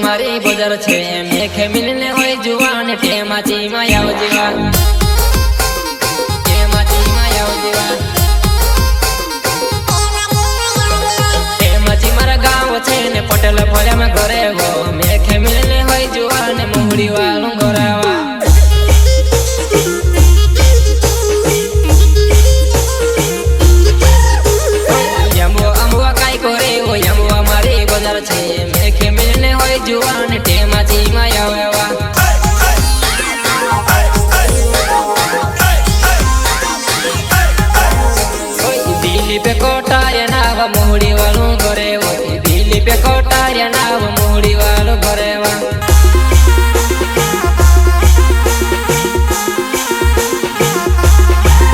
मारी बजर छे मेखे मिलने होय जुवान टेमाची मायाव जीवा टेमाची मायाव जीवा टेमाची मारा गाँव छे ने पटेल फळ्या में घरे वो मेखे मिलने होय जुवान मोहड़ी वालू घरावा मेखे मिलने होय जुवान टेमाची मायाव दिल्ली पे कोटार्य नाव मोहड़ी वालू घरे वो दिल्ली पे कोटार्य नाव मोहड़ी वालू घरे वा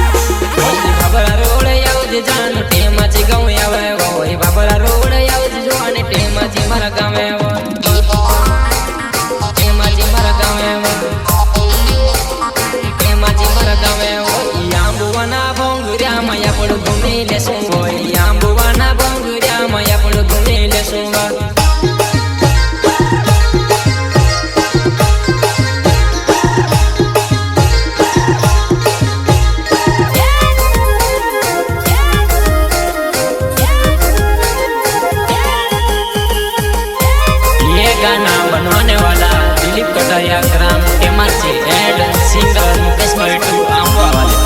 बाबरा रोड यावज जान टेमाची गाँव आवे वो बाबरा रोड यावज जुवान टेमाची मारा गावे वो टेमाची मारा गावे वो टेमाची मारा गावे वो आंबुवाना भोंगुर्या माया पड़ घूमी लेसुं वो आंबुवाना भोंगुर्या माया पड़ घूमी लेसुं वो गाना बनवाने वाला Dilip Kataria gram टेमाची ad singer Mukesh मल्टू आंबा वाले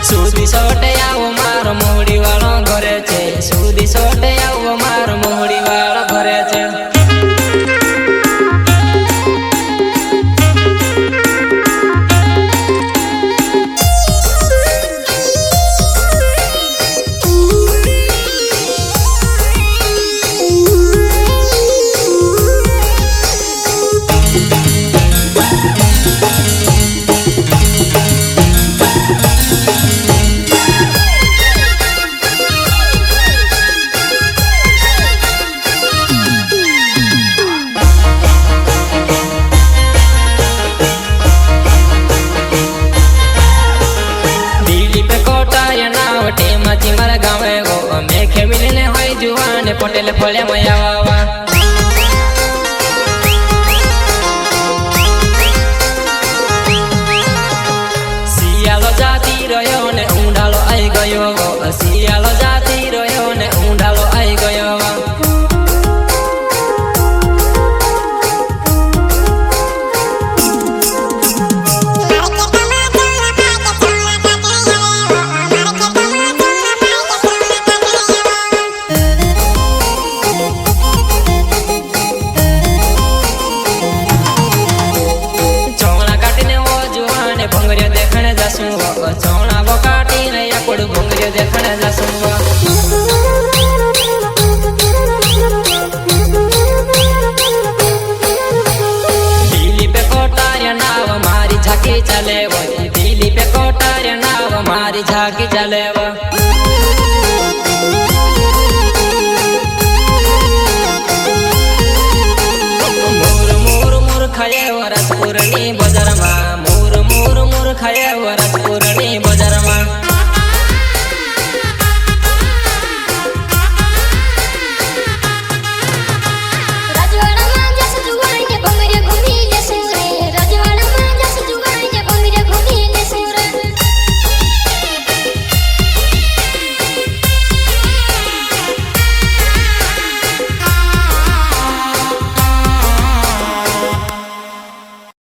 सुधी सोटे आवो मारो मोहड़ी वालो घरे छे सुधी सोटे आवो मारो मोहड़ी वालो घरे छे टेमाची मारा गावे गो मेखे मिलने होय जुवान पटेल फळ्या मायावा सियालो जाती रह्यो ने ऊंडालो आई गयो गो सियालो जाती रह्यो ने ऊंडालो आई गयो चौड़ा बकाटी नया पड़ घुंगरे देखने जासूंगा दिल्ली पे कोटार्य नाव मारी झाकी चले वो दिल्ली पे कोटार्य नाव मारी झाकी चले वो રાધનપુરની બજારમાં મોર મોર મોર ખાયા